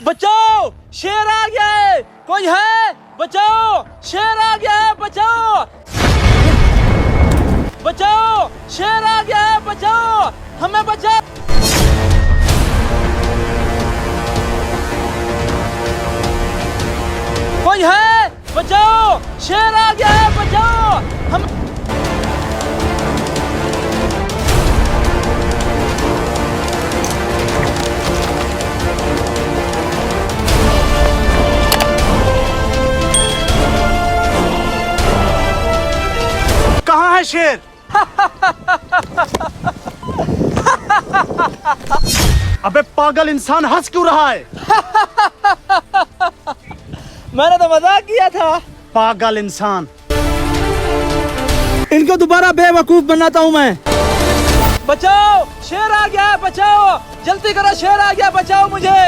बचाओ, शेर आ गया है, कोई है? बचाओ, शेर आ गया है, बचाओ, बचाओ, शेर आ गया है, बचाओ, हमें बचाओ। कोई है? बचाओ, शेर आ गया है, बचाओ, हम। कहाँ है शेर? अबे पागल इंसान, हंस क्यों रहा है? मैंने तो मजाक किया था। पागल इंसान, इनको दोबारा बेवकूफ बनाता हूँ मैं। बचाओ, शेर आ गया, बचाओ, जल्दी करो, शेर आ गया, बचाओ मुझे।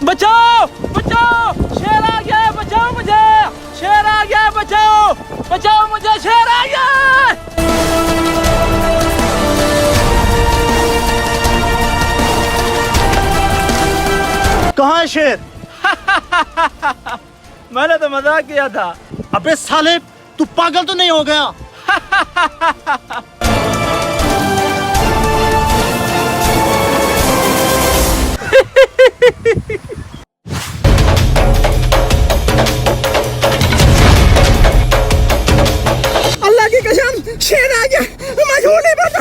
बचाओ, बचाओ, शेर आ गया, बचाओ मुझे, शेर आ गया, बचाओ, बचाओ मुझे, शेर आ गया। कहाँ है शेर? मैंने तो मजाक किया था। अबे साले, तू पागल तो नहीं हो गया? अल्लाह की कसम, शेर आ गया, मैं झूठ नहीं बोलता।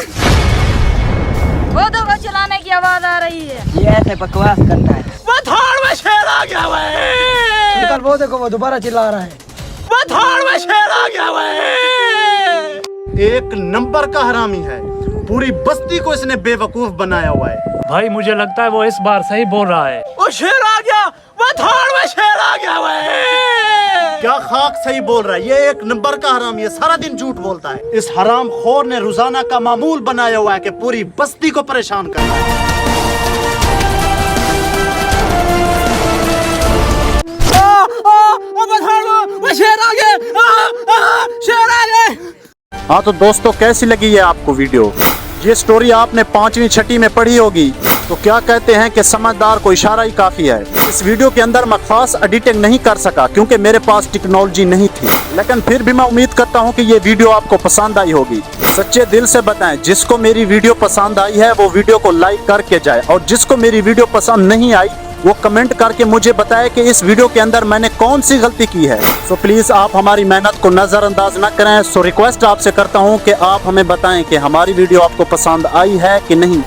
वो तो चलाने की आवाज आ रही है। ये ऐसे बकवास करता है। वो थाड़ में शेर आ गया भाई। निकल, वो देखो वो दोबारा चिल्ला रहा है। वो थाड़ में शेर आ गया भाई। एक नंबर का हरामी है, पूरी बस्ती को इसने बेवकूफ बनाया हुआ है। भाई मुझे लगता है वो इस बार सही बोल रहा है। वो शेर आ गया, वो थाड़ में शेर आ गया भाई। क्या खाक सही बोल रहा है? ये एक नंबर का हरामी है, सारा दिन झूठ बोलता है। इस हराम खोर ने रोजाना का मामूल बनाया हुआ है कि पूरी बस्ती को परेशान करना है। वो शेर आ गया, शेर आ गया। हाँ तो दोस्तों, कैसी लगी है आपको वीडियो? ये स्टोरी आपने 5वीं छठी में पढ़ी होगी। तो क्या कहते हैं कि समझदार को इशारा ही काफी है। इस वीडियो के अंदर मैं खास एडिटिंग नहीं कर सका क्योंकि मेरे पास टेक्नोलॉजी नहीं थी, लेकिन फिर भी मैं उम्मीद करता हूँ कि ये वीडियो आपको पसंद आई होगी। सच्चे दिल से बताएं, जिसको मेरी वीडियो पसंद आई है वो वीडियो को लाइक करके जाए, और जिसको मेरी वीडियो पसंद नहीं आई वो कमेंट करके मुझे बताए कि इस वीडियो के अंदर मैंने कौन सी गलती की है। सो प्लीज आप हमारी मेहनत को नजरअंदाज न करें। सो रिक्वेस्ट आपसे करता हूं कि आप हमें बताएं कि हमारी वीडियो आपको पसंद आई है कि नहीं।